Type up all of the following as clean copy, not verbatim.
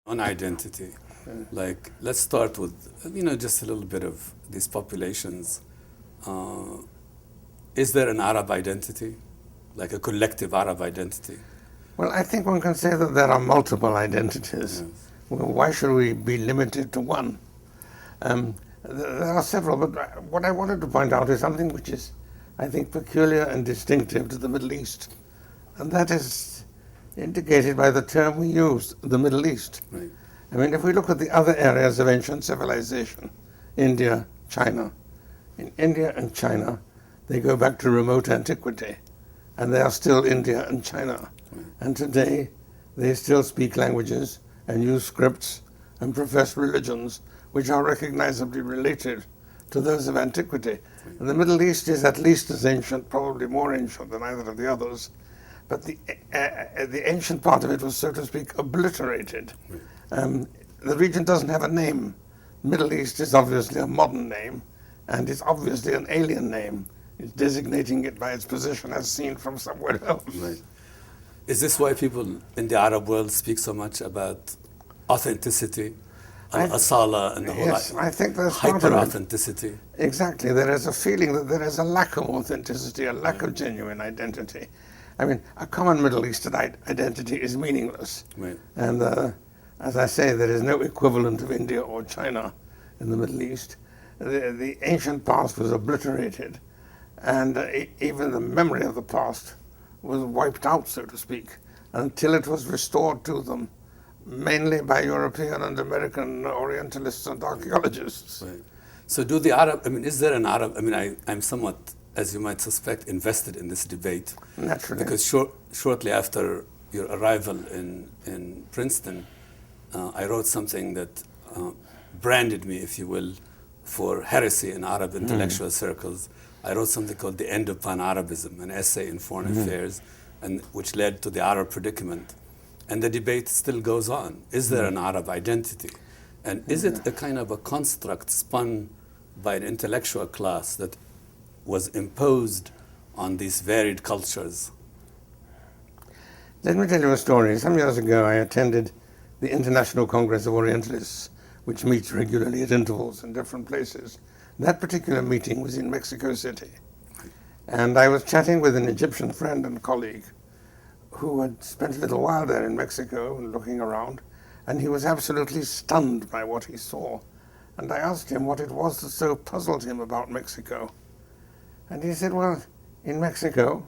On identity. Like, let's start with, just a little bit of these populations. Uh, is there an Arab identity, like a collective Arab identity? Well, I think one can say that there are multiple identities. Yes. Well, why should we be limited to one? There are several, but what I wanted to point out is something which is, I think, peculiar and distinctive to the Middle East. And that is indicated by the term we use, the Middle East. Right. I mean, if we look at the other areas of ancient civilization, India, China, in India and China, they go back to remote antiquity, and they are still India and China. Right. And today, they still speak languages and use scripts and profess religions which are recognizably related to those of antiquity. Right. And the Middle East is at least as ancient, probably more ancient than either of the others, but the ancient part of it was, so to speak, obliterated. Right. The region doesn't have a name. Middle East is obviously a modern name, and it's obviously an alien name. It's designating it by its position as seen from somewhere else. Right. Is this why people in the Arab world speak so much about authenticity, asala, and the whole Yes, I think that's part of it. hyper-authenticity? Exactly. There is a feeling that there is a lack of authenticity, a lack of genuine identity. I mean, a common Middle Eastern identity is meaningless. Right. And as I say, there is no equivalent of India or China in the Middle East. The ancient past was obliterated, and even the memory of the past was wiped out, so to speak, until it was restored to them, mainly by European and American Orientalists and archaeologists. Right. So do the Arab, is there an Arab, I'm somewhat, as you might suspect, invested in this debate. Naturally. Because shortly after your arrival in Princeton, I wrote something that branded me, if you will, for heresy in Arab intellectual circles. I wrote something called The End of Pan-Arabism, an essay in foreign affairs, and which led to the Arab predicament. And the debate still goes on. Is there an Arab identity? And is it a kind of a construct spun by an intellectual class that was imposed on these varied cultures? Let me tell you a story. Some years ago, I attended the International Congress of Orientalists, which meets regularly at intervals in different places. That particular meeting was in Mexico City. And I was chatting with an Egyptian friend and colleague who had spent a little while there in Mexico and looking around, and he was absolutely stunned by what he saw. And I asked him what it was that so puzzled him about Mexico. And he said, well, in Mexico,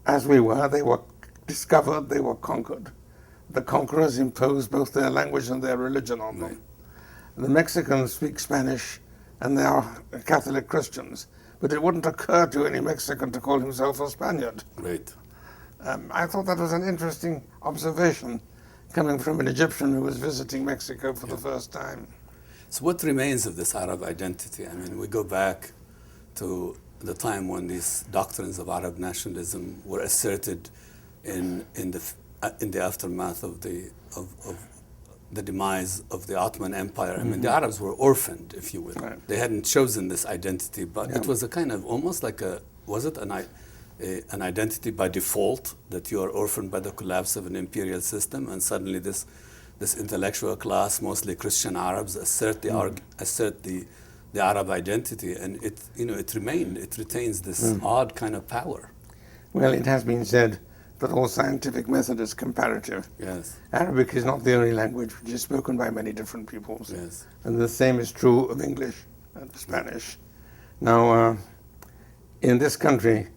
as we were, they were discovered, they were conquered. The conquerors imposed both their language and their religion on them. Right. The Mexicans speak Spanish, and they are Catholic Christians. But it wouldn't occur to any Mexican to call himself a Spaniard. Right. I thought that was an interesting observation coming from an Egyptian who was visiting Mexico for the first time. So what remains of this Arab identity? We go back to the time when these doctrines of Arab nationalism were asserted in the aftermath of the demise of the Ottoman Empire. The Arabs were orphaned, if you will. Right. They hadn't chosen this identity, but Yeah. it was a kind of almost like was it an identity by default, that you are orphaned by the collapse of an imperial system, and suddenly this intellectual class, mostly Christian Arabs, assert the Arab identity, and it retains this odd kind of power. Well, it has been said that all scientific method is comparative. Yes. Arabic is not the only language which is spoken by many different peoples. Yes. And the same is true of English and Spanish. Now, in this country,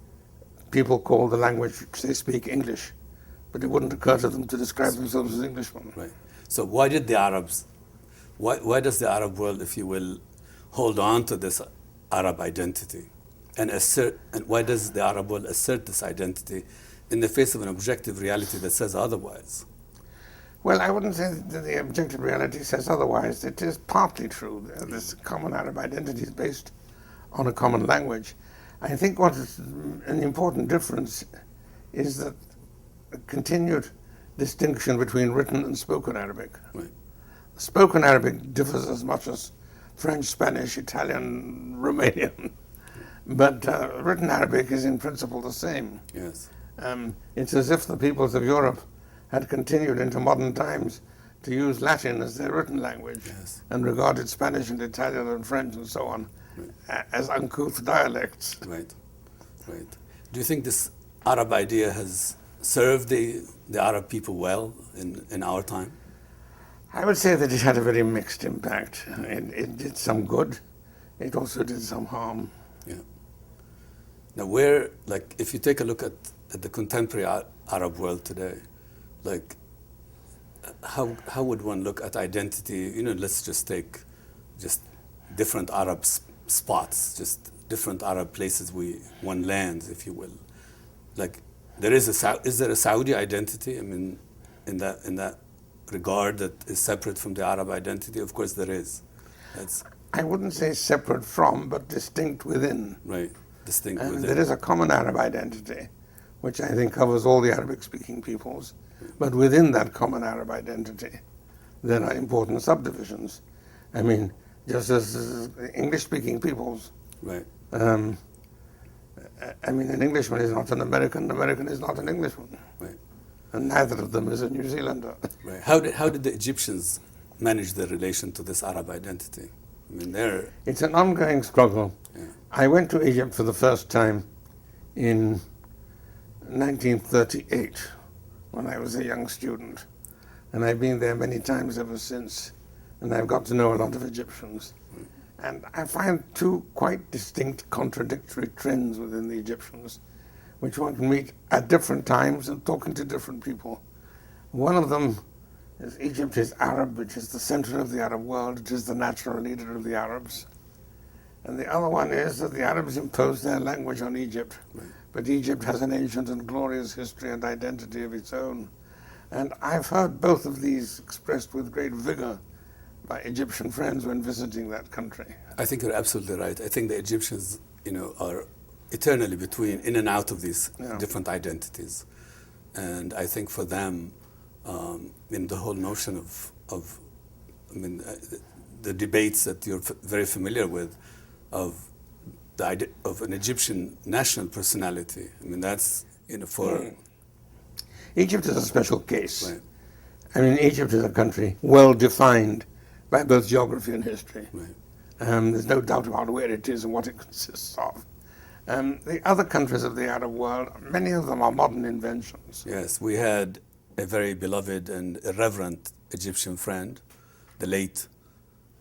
people call the language which they speak English, but it wouldn't occur to them to describe themselves as Englishmen. Right. So why does the Arab world, if you will, hold on to this Arab identity and why does the Arab world assert this identity in the face of an objective reality that says otherwise? Well, I wouldn't say that the objective reality says otherwise. It is partly true. This common Arab identity is based on a common language. I think what is an important difference is that a continued distinction between written and spoken Arabic. Right. Spoken Arabic differs as much as French, Spanish, Italian, Romanian. But written Arabic is in principle the same. Yes. It's as if the peoples of Europe had continued into modern times to use Latin as their written language, Yes. and regarded Spanish and Italian and French and so on as uncouth dialects. Right, right. Do you think this Arab idea has served the Arab people well in our time? I would say that it had a very mixed impact. It did some good. It also did some harm. Yeah. Now, like, if you take a look at the contemporary Arab world today, like, how would one look at identity? You know, let's just take just different Arab spots, just different Arab places one lands, if you will. Like, is there a Saudi identity? I mean, in that regard, that is separate from the Arab identity? Of course, there is. I wouldn't say separate from, but distinct within. Right, distinct And within. there is a common Arab identity, which I think covers all the Arabic-speaking peoples. But within that common Arab identity, there are important subdivisions. I mean, just as English-speaking peoples. Right. I mean, an Englishman is not an American is not an Englishman. Right. And neither of them is a New Zealander. Right. How did the Egyptians manage their relation to this Arab identity? I mean, It's an ongoing struggle. Yeah. I went to Egypt for the first time in 1938 when I was a young student. And I've been there many times ever since. And I've got to know a lot of Egyptians. And I find two quite distinct contradictory trends within the Egyptians, which one can meet at different times and talking to different people. One of them is Egypt is Arab, which is the center of the Arab world. It is the natural leader of the Arabs. And the other one is that the Arabs imposed their language on Egypt. Right. But Egypt has an ancient and glorious history and identity of its own. And I've heard both of these expressed with great vigor by Egyptian friends when visiting that country. I think you're absolutely right. I think the Egyptians, are eternally in and out of these different identities. And I think for them, in the whole notion of the debates that you're very familiar with, of the idea of an Egyptian national personality. I mean, that's, for... Egypt is a special case. Right. I mean, Egypt is a country well defined by both geography and history. Right. There's no doubt about where it is and what it consists of. The other countries of the Arab world, many of them are modern inventions. Yes, we had a very beloved and irreverent Egyptian friend, the late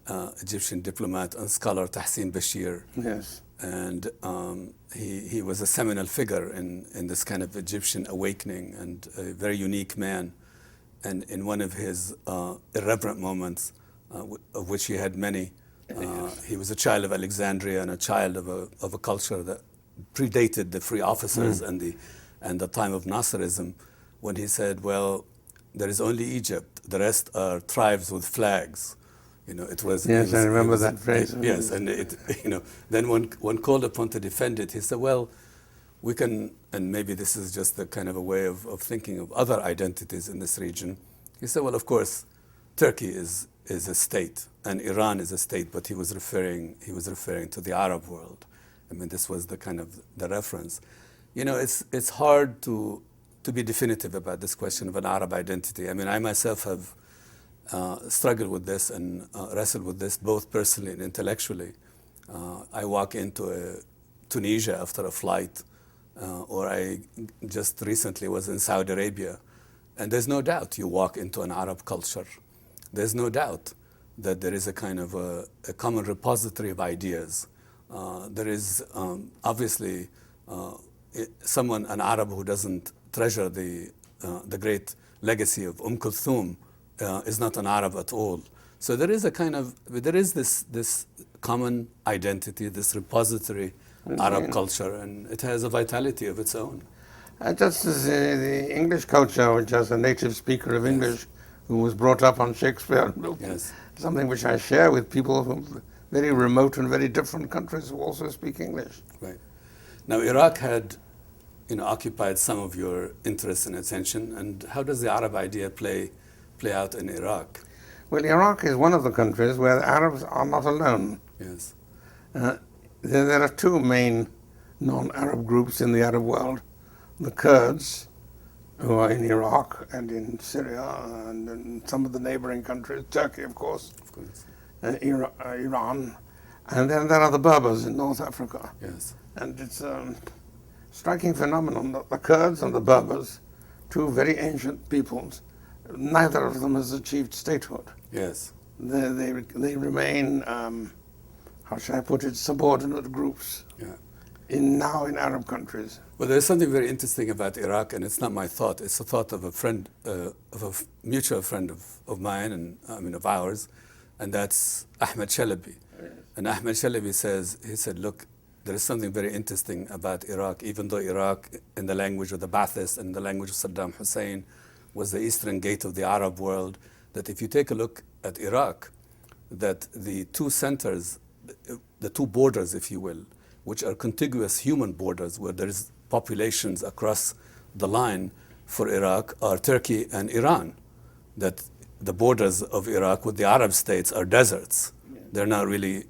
Egyptian diplomat and scholar Tahsin Bashir. Yes. And he was a seminal figure in this kind of Egyptian awakening, and a very unique man. And in one of his irreverent moments, of which he had many, he was a child of Alexandria and a child of a culture that predated the free officers and the time of Nasserism, when he said, well, there is only Egypt, the rest are tribes with flags. It was... Yes, I remember that phrase. Yes, and then when called upon to defend it, he said, well, we can, and maybe this is just the kind of a way of thinking of other identities in this region. He said, well, of course, Turkey is a state and Iran is a state, but he was referring to the Arab world. I mean, this was the kind of the reference. It's hard to be definitive about this question of an Arab identity. I mean, I myself have struggled with this and wrestled with this both personally and intellectually. I walk into Tunisia after a flight, or I just recently was in Saudi Arabia, and there's no doubt you walk into an Arab culture. There's no doubt that there is a kind of a common repository of ideas. There is obviously an Arab who doesn't treasure the great legacy of Kulthum is not an Arab at all. So there is this common identity, this repository Arab culture, and it has a vitality of its own. Just as the English culture, which has a native speaker of English who was brought up on Shakespeare, something which I share with people from very remote and very different countries who also speak English. Right. Now, Iraq had occupied some of your interest and attention, and how does the Arab idea play out in Iraq? Well, Iraq is one of the countries where the Arabs are not alone. Yes. There are two main non-Arab groups in the Arab world, the Kurds, who are in Iraq and in Syria and in some of the neighboring countries, Turkey, of course, Of course. Iran, and then there are the Berbers in North Africa. Yes. And it's a striking phenomenon that the Kurds and the Berbers, two very ancient peoples, neither of them has achieved statehood. Yes. They remain, how shall I put it, subordinate groups Yeah. in Arab countries. Well, there's something very interesting about Iraq, and it's not my thought. It's the thought of a friend, mutual friend of mine, and I mean of ours, and that's Ahmed Shalabi. Yes. And Ahmed Shalabi he said, look, there is something very interesting about Iraq, even though Iraq, in the language of the Ba'athists and the language of Saddam Hussein, was the eastern gate of the Arab world, that if you take a look at Iraq, that the two centers, the two borders, if you will, which are contiguous human borders where there is populations across the line for Iraq, are Turkey and Iran. That the borders of Iraq with the Arab states are deserts. Yeah. They're not really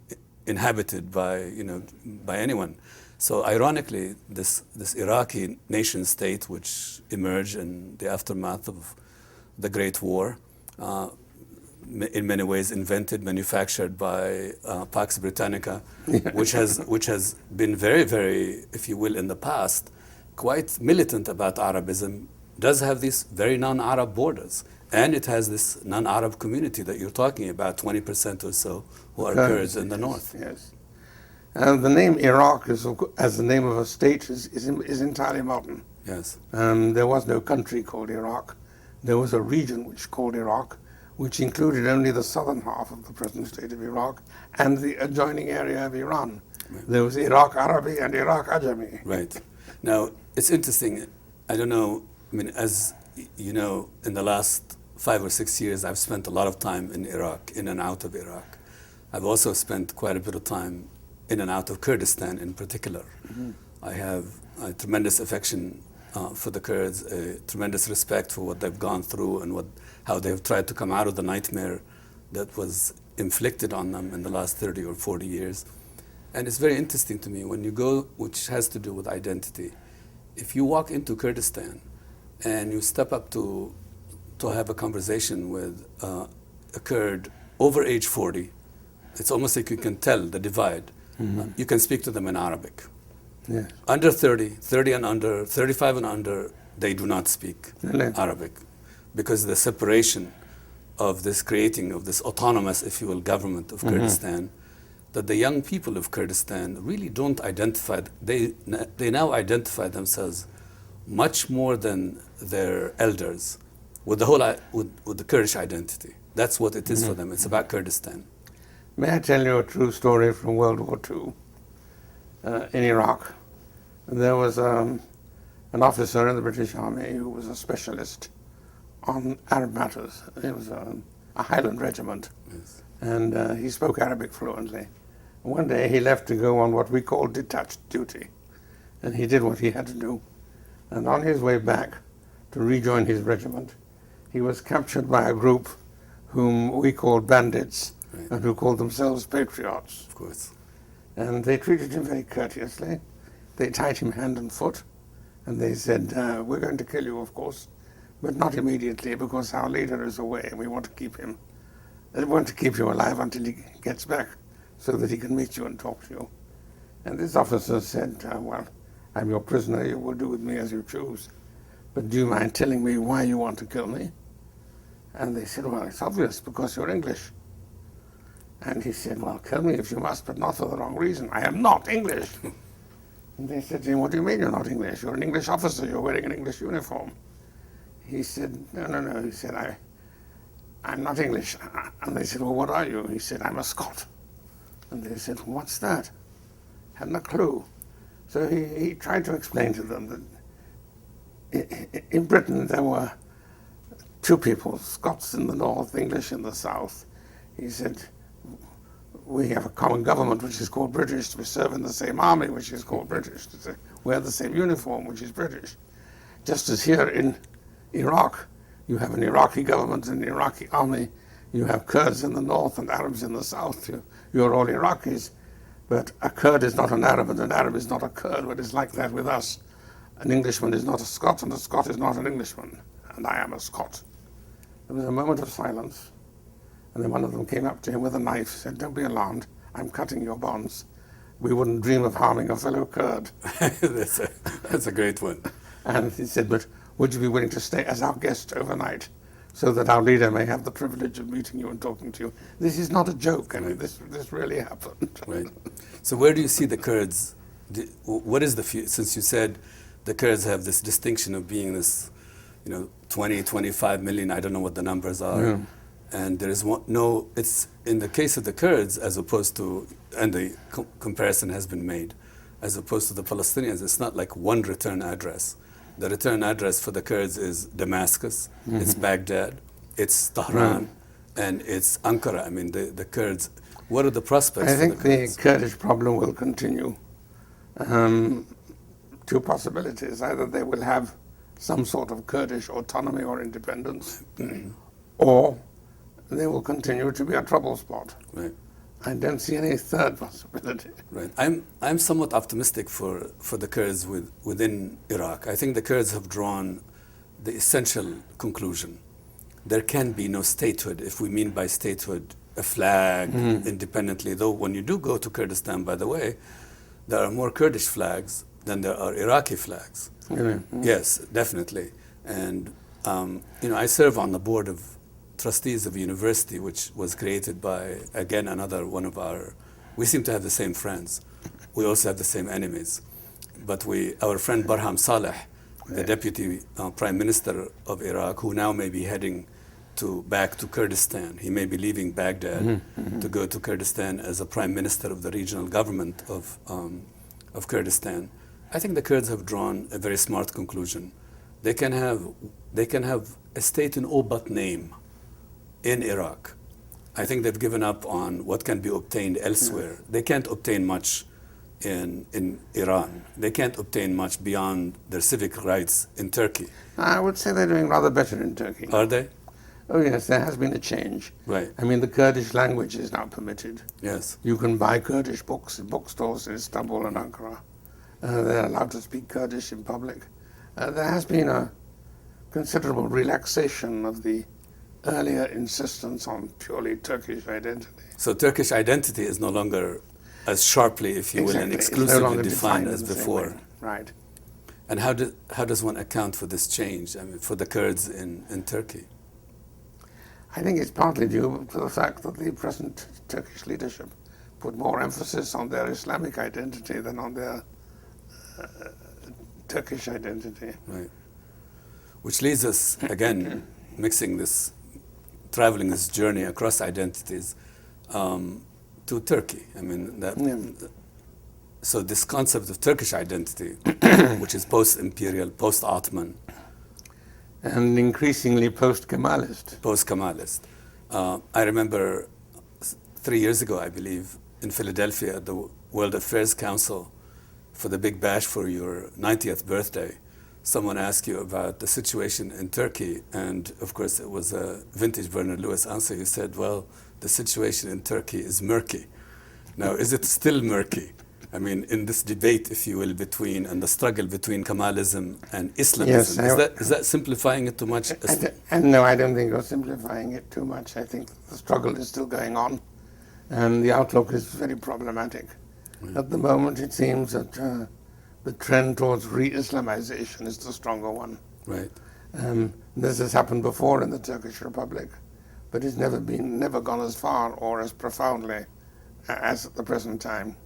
inhabited by anyone. So ironically, this Iraqi nation state, which emerged in the aftermath of the Great War, in many ways invented, manufactured by Pax Britannica, which has been very, very, if you will, in the past, quite militant about Arabism, does have these very non-Arab borders. And it has this non-Arab community that you're talking about, 20% or so, who are Kurds in the north. Yes. The name Iraq, as the name of a state, is entirely modern. Yes. There was no country called Iraq. There was a region which called Iraq, which included only the southern half of the present state of Iraq and the adjoining area of Iran. Right. There was Iraq Arabi and Iraq Ajami. Right. Now, it's interesting. I don't know, I mean, as you know, in the last 5 or 6 years, I've spent a lot of time in Iraq, in and out of Iraq. I've also spent quite a bit of time in and out of Kurdistan in particular. Mm-hmm. I have a tremendous affection for the Kurds, a tremendous respect for what they've gone through and how they've tried to come out of the nightmare that was inflicted on them in the last 30 or 40 years. And it's very interesting to me when you go, which has to do with identity. If you walk into Kurdistan and you step up to have a conversation with a Kurd over age 40, it's almost like you can tell the divide. Mm-hmm. You can speak to them in Arabic. Yes. Under 30, 30 and under, 35 and under, they do not speak Arabic because the separation of this creating of this autonomous, if you will, government of Kurdistan, that the young people of Kurdistan really don't identify. They now identify themselves much more than their elders with the whole with the Kurdish identity. That's what it is for them. It's about Kurdistan. May I tell you a true story from World War II? In Iraq, there was an officer in the British Army who was a specialist on Arab matters. It was a Highland regiment, yes. And he spoke Arabic fluently. One day he left to go on what we call detached duty, and he did what he had to do. And on his way back to rejoin his regiment, he was captured by a group whom we called bandits, right, and who called themselves patriots. Of course. And they treated him very courteously. They tied him hand and foot, and they said, we're going to kill you, of course, but not immediately because our leader is away and we want to keep him. We want to keep you alive until he gets back so that he can meet you and talk to you. And this officer said, well, I'm your prisoner, you will do with me as you choose, but do you mind telling me why you want to kill me? And they said, well, it's obvious, because you're English. And he said, well, kill me if you must, but not for the wrong reason. I am not English. And they said to him, what do you mean you're not English? You're an English officer, you're wearing an English uniform. He said, no. He said, I'm not English. And they said, well, what are you? He said, I'm a Scot. And they said, what's that? Hadn't a clue. So he tried to explain to them that in Britain there were two people, Scots in the north, English in the south. He said, we have a common government which is called British. We serve in the same army which is called British. Wear the same uniform which is British. Just as here in Iraq, you have an Iraqi government and an Iraqi army. You have Kurds in the north and Arabs in the south. You're all Iraqis. But a Kurd is not an Arab and an Arab is not a Kurd, but it's like that with us. an Englishman is not a Scot and a Scot is not an Englishman, and I am a Scot. There was a moment of silence, and then one of them came up to him with a knife, said, "Don't be alarmed, I'm cutting your bonds. We wouldn't dream of harming a fellow Kurd." That's a great one. And he said, "But would you be willing to stay as our guest overnight so that our leader may have the privilege of meeting you and talking to you?" This is not a joke. I mean, this really happened. Right. So where do you see the Kurds? What is the future? Since you said the Kurds have this distinction of being this, 20, 25 million, I don't know what the numbers are. Yeah. And there is it's in the case of the Kurds, as opposed to, and the comparison has been made, as opposed to the Palestinians, it's not like one return address. The return address for the Kurds is Damascus, it's Baghdad, it's Tehran, and it's Ankara. I mean, the Kurds, what are the prospects I think for the Kurds? the Kurdish problem will continue. Two possibilities. Either they will have some sort of Kurdish autonomy or independence, or they will continue to be a trouble spot. Right. I don't see any third possibility. Right. I'm somewhat optimistic for the Kurds within Iraq. I think the Kurds have drawn the essential conclusion. There can be no statehood, if we mean by statehood a flag independently. Though when you do go to Kurdistan, by the way, there are more Kurdish flags than there are Iraqi flags. Really? Yes, definitely. And I serve on the board of trustees of a university which was created by, again, another one of we seem to have the same friends. We also have the same enemies. But our friend Barham Saleh, the deputy prime minister of Iraq, who now may be heading back to Kurdistan. He may be leaving Baghdad to go to Kurdistan as a prime minister of the regional government of Kurdistan. I think the Kurds have drawn a very smart conclusion. They can have a state in all but name in Iraq. I think they've given up on what can be obtained elsewhere. They can't obtain much in Iran. They can't obtain much beyond their civic rights in Turkey. I would say they're doing rather better in Turkey. Are they? Oh yes, there has been a change. Right. I mean, the Kurdish language is now permitted. Yes. You can buy Kurdish books in bookstores in Istanbul and Ankara. They're allowed to speak Kurdish in public. There has been a considerable relaxation of the earlier insistence on purely Turkish identity. So Turkish identity is no longer as sharply, if you will, and Exactly. It's no exclusively longer defined in as the same before. way. Right. And how does one account for this change? I mean, for the Kurds in Turkey? I think it's partly due to the fact that the present Turkish leadership put more emphasis on their Islamic identity than on their Turkish identity. Right. Which leads us, again, traveling this journey across identities to Turkey. I mean, so this concept of Turkish identity, which is post-imperial, post-Ottoman, And increasingly post-Kemalist. Post-Kemalist. I remember 3 years ago, I believe, in Philadelphia at the World Affairs Council for the Big Bash for your 90th birthday, someone asked you about the situation in Turkey, and of course it was a vintage Bernard Lewis answer. You said, well, the situation in Turkey is murky. Now, is it still murky? I mean, in this debate, if you will, and the struggle between Kemalism and Islamism, Yes, is that simplifying it too much? No, I don't think you're simplifying it too much. I think the struggle is still going on, and the outlook is very problematic. At the moment, it seems that the trend towards re-Islamization is the stronger one. Right. This has happened before in the Turkish Republic, but it's never gone as far or as profoundly as at the present time.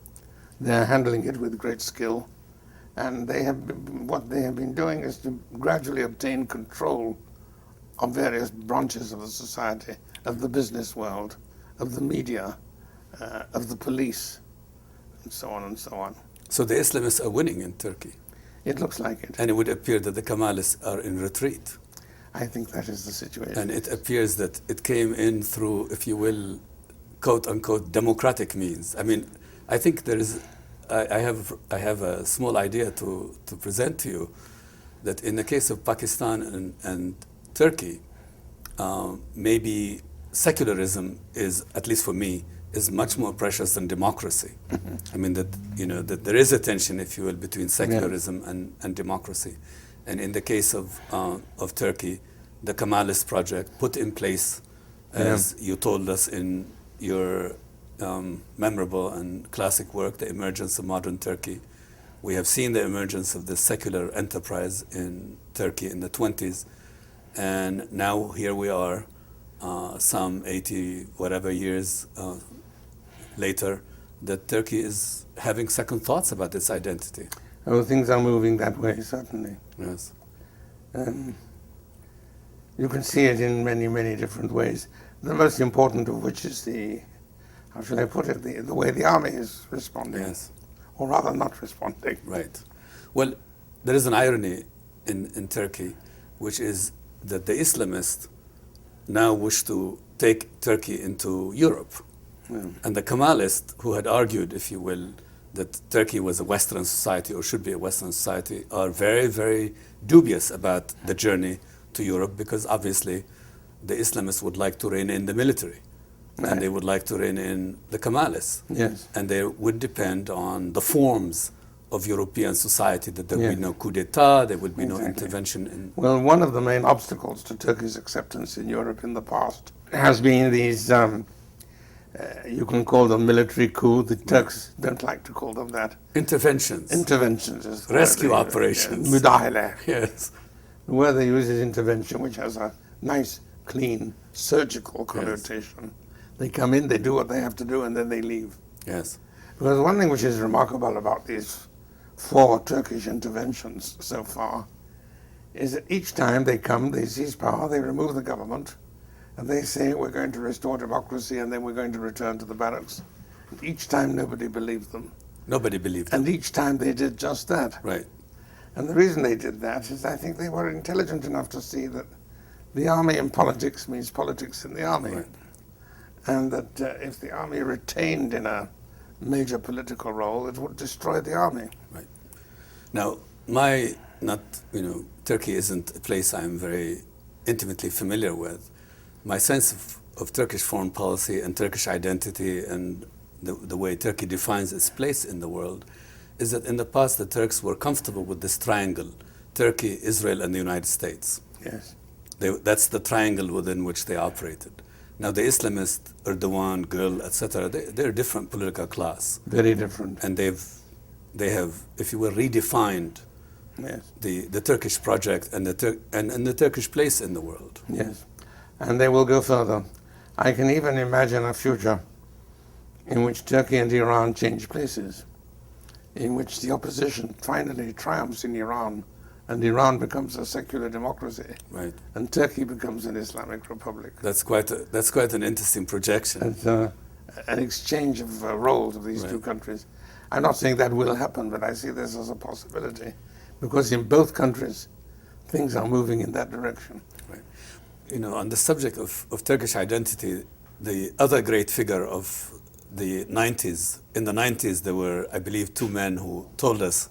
They're handling it with great skill, and what they have been doing is to gradually obtain control of various branches of the society, of the business world, of the media, of the police, and so on and so on. So the Islamists are winning in Turkey. It looks like it. And it would appear that the Kemalists are in retreat. I think that is the situation. And it appears that it came in through, if you will, quote unquote, democratic means. I mean, I think I have a small idea to present to you, that in the case of Pakistan and Turkey, maybe secularism is, at least for me, is much more precious than democracy. I mean that that there is a tension, if you will, between secularism and democracy. And in the case of Turkey, the Kemalist project put in place, as you told us in your memorable and classic work, The Emergence of Modern Turkey. We have seen the emergence of the secular enterprise in Turkey in the 20s, and now here we are, some 80 whatever years later, that Turkey is having second thoughts about its identity. Oh, things are moving that way, certainly. Yes. You can see it in many, many different ways. The most important of which is how shall I put it, the way the army is responding. Yes. Or rather not responding. Right. Well, there is an irony in Turkey, which is that the Islamists now wish to take Turkey into Europe. And the Kemalists, who had argued, if you will, that Turkey was a Western society or should be a Western society, are very, very dubious about the journey to Europe, because obviously the Islamists would like to rein in the military. Right. And they would like to rein in the Kemalists. Yes. And they would depend on the forms of European society, that there would be no coup d'etat, there would be no intervention in... Well, one of the main obstacles to Turkey's acceptance in Europe in the past has been these, you can call them military coup. The Turks don't like to call them that. Interventions. Interventions. Rescue operations. Müdahale. Yes. The word they use is intervention, which has a nice, clean, surgical connotation. Yes. They come in, they do what they have to do, and then they leave. Yes. Because one thing which is remarkable about these 4 Turkish interventions so far is that each time they come, they seize power, they remove the government, and they say, we're going to restore democracy, and then we're going to return to the barracks. And each time nobody believed them. Nobody believed them. And each time they did just that. Right. And the reason they did that is I think they were intelligent enough to see that the army in politics means politics in the army. Right. And that if the army retained in a major political role, it would destroy the army. Right. Now, Turkey isn't a place I'm very intimately familiar with. My sense of Turkish foreign policy and Turkish identity and the way Turkey defines its place in the world is that in the past the Turks were comfortable with this triangle, Turkey, Israel, and the United States. Yes. That's the triangle within which they operated. Now the Islamists, Erdogan, Gül, etc., they're a different political class. Very different. And they have, if you will, redefined the Turkish project and the Turkish place in the world. Yes. And they will go further. I can even imagine a future in which Turkey and Iran change places, in which the opposition finally triumphs in Iran, and Iran becomes a secular democracy, right? And Turkey becomes an Islamic republic. That's quite an interesting projection. It's an exchange of roles of these two countries. I'm not saying that will happen, but I see this as a possibility, because in both countries, things are moving in that direction. Right. On the subject of Turkish identity, the other great figure of the 90s, in the 90s there were, I believe, 2 men who told us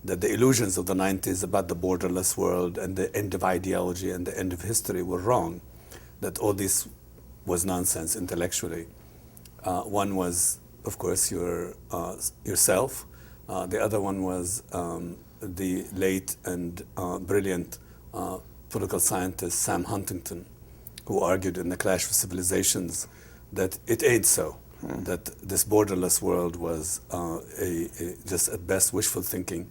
that the illusions of the 90s about the borderless world and the end of ideology and the end of history were wrong, that all this was nonsense intellectually. One was, of course, yourself. The other one was the late and brilliant political scientist Sam Huntington, who argued in The Clash of Civilizations that it ain't so, that this borderless world was just at best wishful thinking.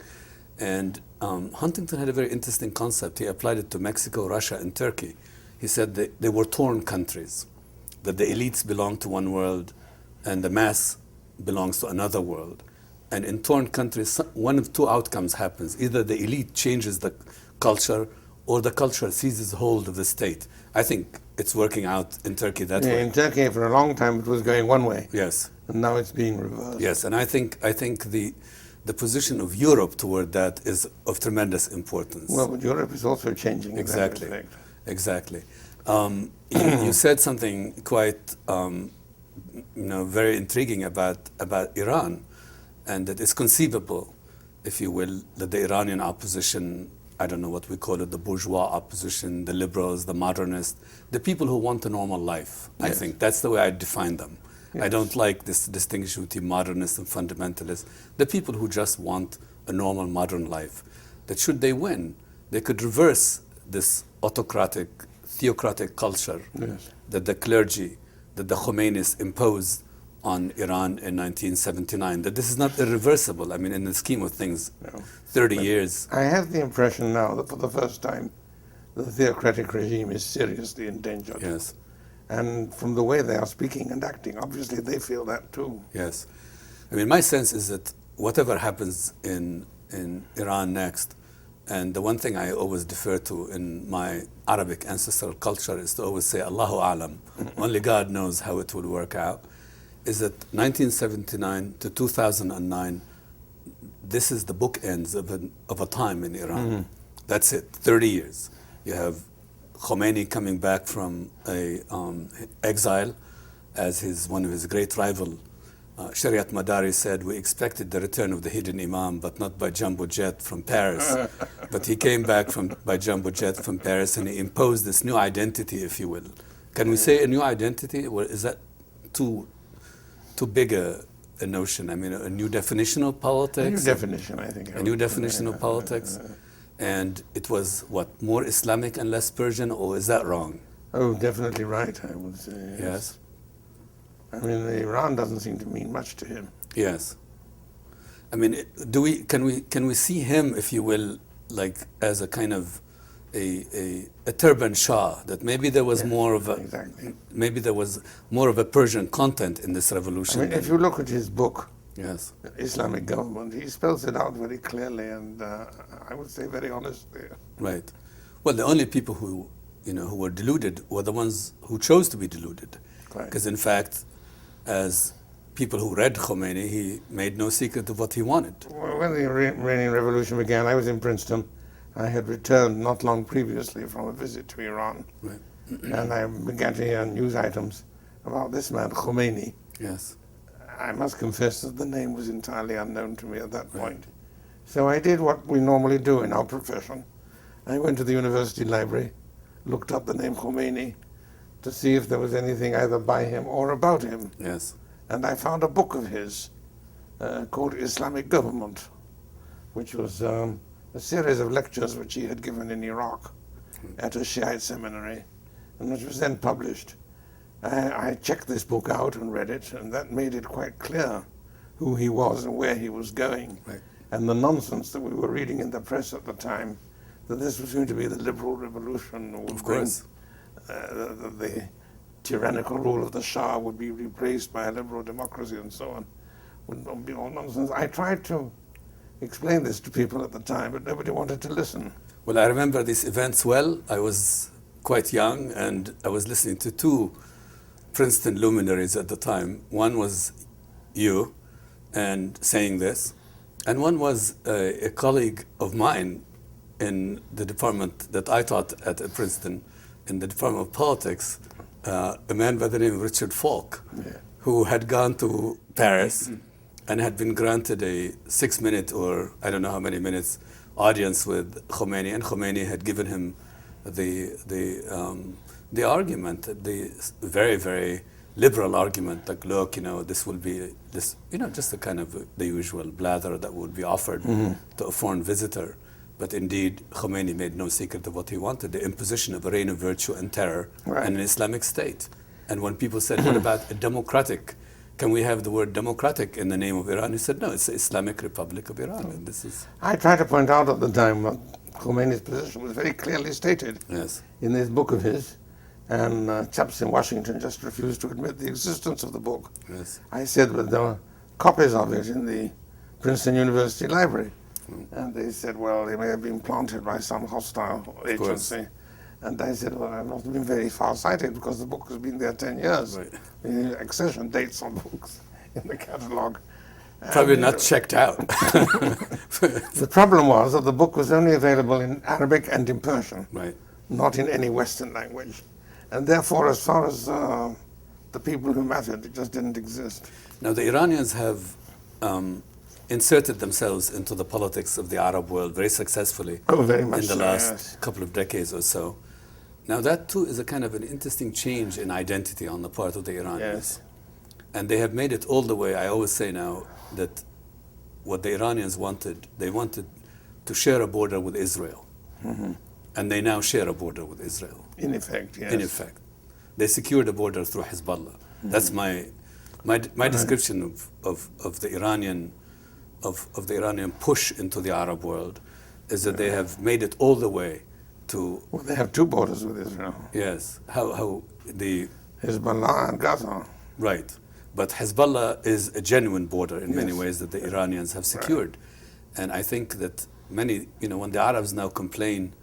And Huntington had a very interesting concept. He applied it to Mexico, Russia, and Turkey. He said that they were torn countries, that the elites belong to one world and the mass belongs to another world. And in torn countries, one of 2 outcomes happens. Either the elite changes the culture or the culture seizes hold of the state. I think it's working out in Turkey that way. In Turkey, for a long time, it was going one way. Yes. And now it's being reversed. Yes, and I think the position of Europe toward that is of tremendous importance. Well, but Europe is also changing. Exactly. In that respect. Exactly. You said something quite, very intriguing about Iran, and that it's conceivable, if you will, that the Iranian opposition, I don't know what we call it, the bourgeois opposition, the liberals, the modernists, the people who want a normal life. Yes. I think that's the way I define them. I don't like this distinction between modernists and fundamentalists. The people who just want a normal modern life, that should they win, they could reverse this autocratic, theocratic culture that the clergy, that the Khomeinis imposed on Iran in 1979, that this is not irreversible. I mean, in the scheme of things, 30 years. I have the impression now that for the first time, the theocratic regime is seriously endangered. Yes. And from the way they are speaking and acting, obviously they feel that too. Yes. I mean, my sense is that whatever happens in Iran next, and the one thing I always defer to in my Arabic ancestral culture is to always say, Allahu A'lam, only God knows how it will work out, is that 1979 to 2009, this is the bookends of a time in Iran. That's it, 30 years. You have Khomeini coming back from exile as one of his great rival. Shariat Madari said, we expected the return of the hidden Imam, but not by jumbo jet from Paris. But he came back by jumbo jet from Paris, and he imposed this new identity, if you will. Can we say a new identity? Or is that too big a notion? I mean, a new definition of politics? A new definition, I think. A new definition of politics? And it was, what, more Islamic and less Persian, or is that wrong? Oh, definitely right, I would say. Yes. I mean, Iran doesn't seem to mean much to him. Yes. I mean, can we see him, if you will, like as a kind of a turban Shah, that maybe there was more of maybe there was more of a Persian content in this revolution. I mean, if you look at his book, yes, Islamic Government, he spells it out very clearly and I would say very honestly. Right. Well, the only people who were deluded were the ones who chose to be deluded. Because in fact, as people who read Khomeini, he made no secret of what he wanted. When the Iranian Revolution began, I was in Princeton. I had returned not long previously from a visit to Iran. Right. And I began to hear news items about this man, Khomeini. Yes. I must confess that the name was entirely unknown to me at that point. So I did what we normally do in our profession. I went to the university library, looked up the name Khomeini to see if there was anything either by him or about him. Yes. And I found a book of his called Islamic Government, which was a series of lectures which he had given in Iraq at a Shiite seminary, and which was then published. I checked this book out and read it, and that made it quite clear who he was and where he was going. Right. And the nonsense that we were reading in the press at the time, that this was going to be the liberal revolution, or of course, the tyrannical rule of the Shah would be replaced by a liberal democracy and so on, would be all nonsense. I tried to explain this to people at the time, but nobody wanted to listen. Well, I remember these events well. I was quite young, and I was listening to two Princeton luminaries at the time. One was you, and saying this, and one was a colleague of mine in the department that I taught at Princeton, in the Department of Politics, a man by the name of Richard Falk, who had gone to Paris and had been granted a 6-minute or I don't know how many minutes audience with Khomeini, and Khomeini had given him the argument, the very, very liberal argument, like, look, this will be this, just the kind of the usual blather that would be offered to a foreign visitor. But indeed, Khomeini made no secret of what he wanted, the imposition of a reign of virtue and terror and an Islamic state. And when people said, what about a democratic, can we have the word democratic in the name of Iran? He said, no, it's the Islamic Republic of Iran. And this is... I tried to point out at the time that Khomeini's position was very clearly stated in this book of his, and chaps in Washington just refused to admit the existence of the book. I said that there were copies of it in the Princeton University Library. And they said, well, they may have been planted by some hostile agency. And I said, well, I've not been very far-sighted because the book has been there 10 years. The accession dates on books in the catalogue. Probably not checked out. The problem was that the book was only available in Arabic and in Persian, not in any Western language. And therefore, as far as the people who mattered, it just didn't exist. Now, the Iranians have inserted themselves into the politics of the Arab world very successfully very much in the last couple of decades or so. Now that too is a kind of an interesting change in identity on the part of the Iranians. And they have made it all the way. I always say now that what the Iranians wanted, they wanted to share a border with Israel. And they now share a border with Israel. In effect, yes. In effect. They secured a border through Hezbollah. That's my description of the Iranian push into the Arab world, is that they have made it all the way to... Well, they have two borders with Israel. Yes. How the... Hezbollah and Gaza. Right. But Hezbollah is a genuine border in many Yes. ways that the Iranians have secured. And I think that many, when the Arabs now complain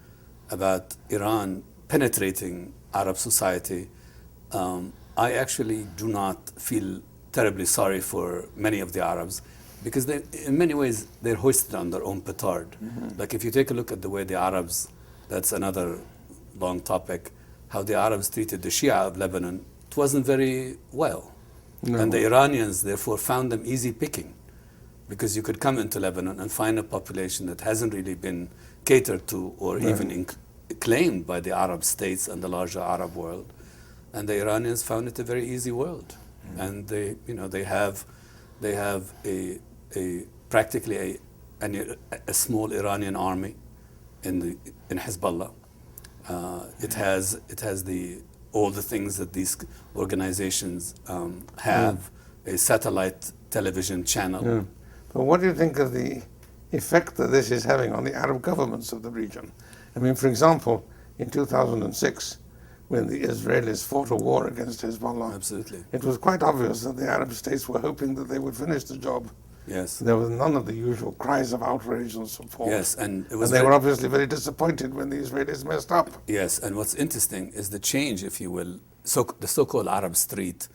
about Iran penetrating Arab society, I actually do not feel terribly sorry for many of the Arabs, because they, in many ways, they're hoisted on their own petard. Like if you take a look at the way the Arabs, that's another long topic, how the Arabs treated the Shia of Lebanon, it wasn't very well. No. And the Iranians, therefore, found them easy picking, because you could come into Lebanon and find a population that hasn't really been catered to or even claimed by the Arab states and the larger Arab world. And the Iranians found it a very easy world. And they, they have a practically a small Iranian army in Hezbollah. It has all the things that these organizations have, a satellite television channel. Yeah. But what do you think of the effect that this is having on the Arab governments of the region? I mean, for example, in 2006, when the Israelis fought a war against Hezbollah, Absolutely. it was quite obvious that the Arab states were hoping that they would finish the job. Yes. There was none of the usual cries of outrage and support. Yes, and it And was they were obviously very disappointed when the Israelis messed up. Yes, and what's interesting is the change, if you will, the so-called Arab Street,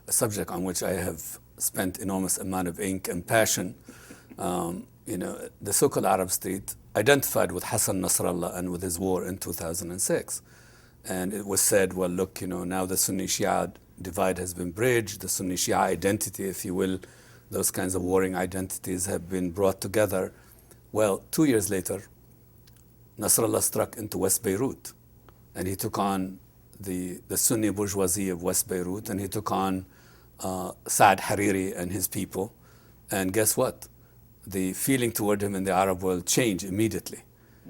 a subject on which I have spent enormous amount of ink and passion. The so-called Arab Street identified with Hassan Nasrallah and with his war in 2006. And it was said, well, look, now the Sunni-Shia divide has been bridged, the Sunni-Shia identity, if you will, those kinds of warring identities have been brought together. Well, 2 years later, Nasrallah struck into West Beirut, and he took on the Sunni bourgeoisie of West Beirut, and he took on Saad Hariri and his people. And guess what? The feeling toward him in the Arab world changed immediately.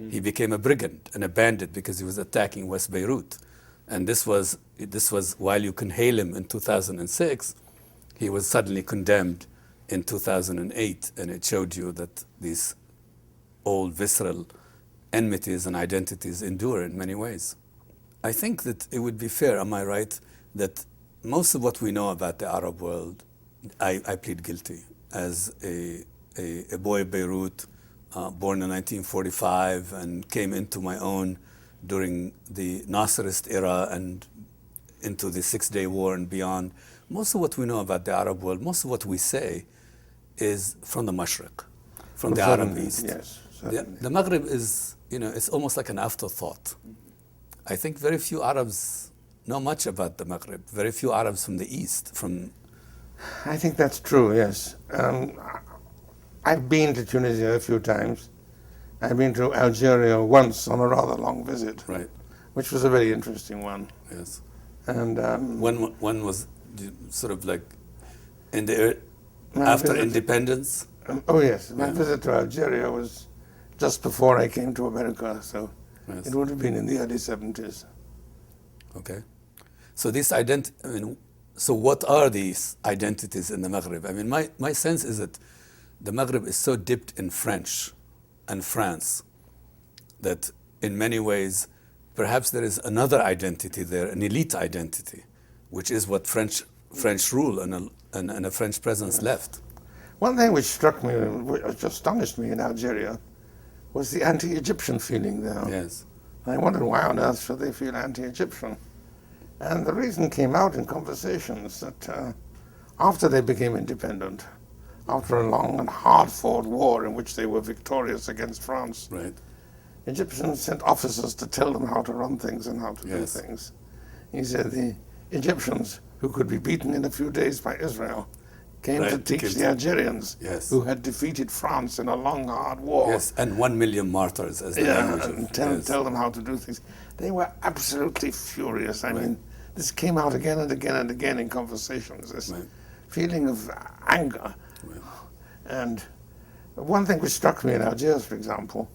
He became a brigand and a bandit because he was attacking West Beirut. And this was while you can hail him in 2006, he was suddenly condemned in 2008, and it showed you that these old visceral enmities and identities endure in many ways. I think that it would be fair, am I right, that most of what we know about the Arab world, I plead guilty. As a boy of Beirut, born in 1945 and came into my own during the Nasserist era and into the Six-Day War and beyond. Most of what we know about the Arab world, most of what we say is from the Mashriq, from the Arab East. Yes, The Maghrib is, it's almost like an afterthought. I think very few Arabs know much about the Maghrib, very few Arabs from the East, I think that's true, yes. I've been to Tunisia a few times. I've been to Algeria once on a rather long visit, right? Which was a very interesting one. Yes. And when was sort of like in the after independence? Oh yes, my visit to Algeria was just before I came to America, so it would have been in the early 70s. Okay. So so what are these identities in the Maghrib? I mean, my sense is that the Maghrib is so dipped in French and France that in many ways, perhaps there is another identity there, an elite identity, which is what French rule and a French presence left. One thing which struck me, which astonished me in Algeria, was the anti-Egyptian feeling there. Yes. I wondered why on earth should they feel anti-Egyptian? And the reason came out in conversations that after they became independent, after a long and hard-fought war in which they were victorious against France, right, Egyptians sent officers to tell them how to run things and how to do things. He said the Egyptians, who could be beaten in a few days by Israel, came to teach the Algerians, who had defeated France in a long, hard war. Yes, and 1 million martyrs as the language. And tell them how to do things. They were absolutely furious. I mean, this came out again and again and again in conversations. This feeling of anger. Right. And one thing which struck me in Algiers, for example,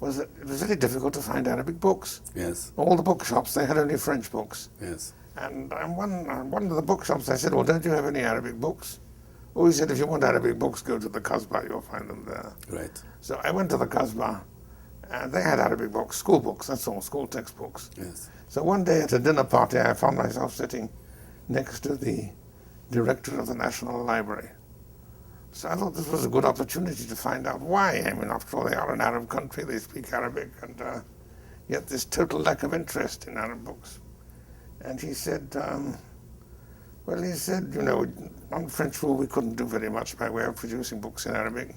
was that it was very difficult to find Arabic books. Yes. All the bookshops, they had only French books. Yes. And one of the bookshops, I said, well, don't you have any Arabic books? Oh, he said, if you want Arabic books, go to the Kasbah, you'll find them there. Right. So I went to the Kasbah, and they had Arabic books, school books, that's all, school textbooks. Yes. So one day at a dinner party, I found myself sitting next to the director of the National Library. So I thought this was a good opportunity to find out why. I mean, after all, they are an Arab country, they speak Arabic, and yet this total lack of interest in Arab books. And he said, you know, on French rule, we couldn't do very much by way of producing books in Arabic.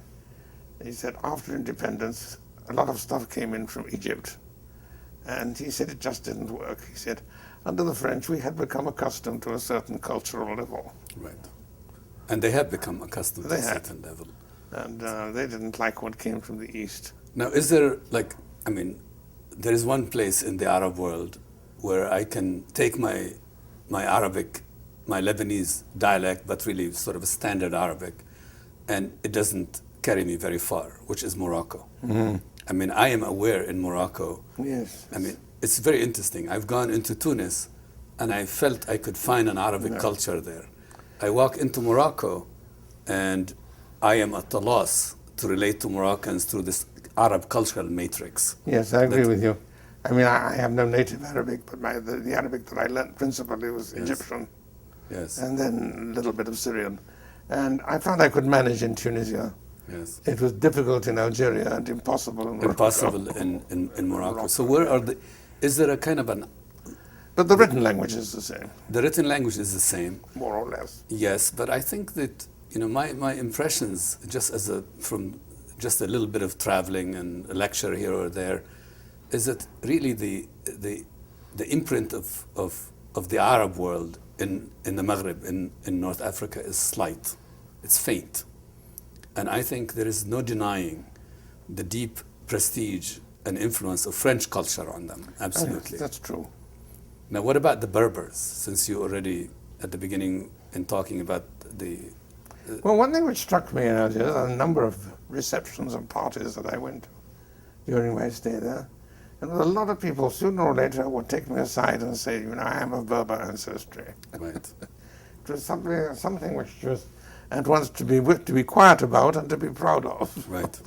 He said, after independence, a lot of stuff came in from Egypt. And he said it just didn't work. He said, under the French, we had become accustomed to a certain cultural level. Right. And they have become accustomed to a certain level. And they didn't like what came from the East. Now, is there, like, I mean, there is one place in the Arab world where I can take my Arabic, my Lebanese dialect, but really sort of a standard Arabic, and it doesn't carry me very far, which is Morocco. Mm-hmm. I mean, I am aware in Morocco. Yes. I mean, it's very interesting. I've gone into Tunis, and I felt I could find an Arabic culture there. I walk into Morocco, and I am at a loss to relate to Moroccans through this Arab cultural matrix. Yes, I agree with you. I mean, I have no native Arabic, but the Arabic that I learned principally was Egyptian. Yes. And then a little bit of Syrian. And I found I could manage in Tunisia. Yes. It was difficult in Algeria and impossible in Morocco. Impossible in Morocco. So where are is there a kind of an... But the written language is the same. The written language is the same. More or less. Yes, but I think that, you know, my impressions, from just a little bit of traveling and a lecture here or there, is that really the imprint of the Arab world in the Maghreb, in North Africa, is slight. It's faint. And I think there is no denying the deep prestige and influence of French culture on them. Absolutely. That's true. Now, what about the Berbers, since you already, at the beginning, in talking about the... Well, one thing which struck me in Algiers, a number of receptions and parties that I went to during my stay there, and a lot of people, sooner or later, would take me aside and say, you know, I am of Berber ancestry. Right. It was something which was at once to be quiet about and to be proud of. Right.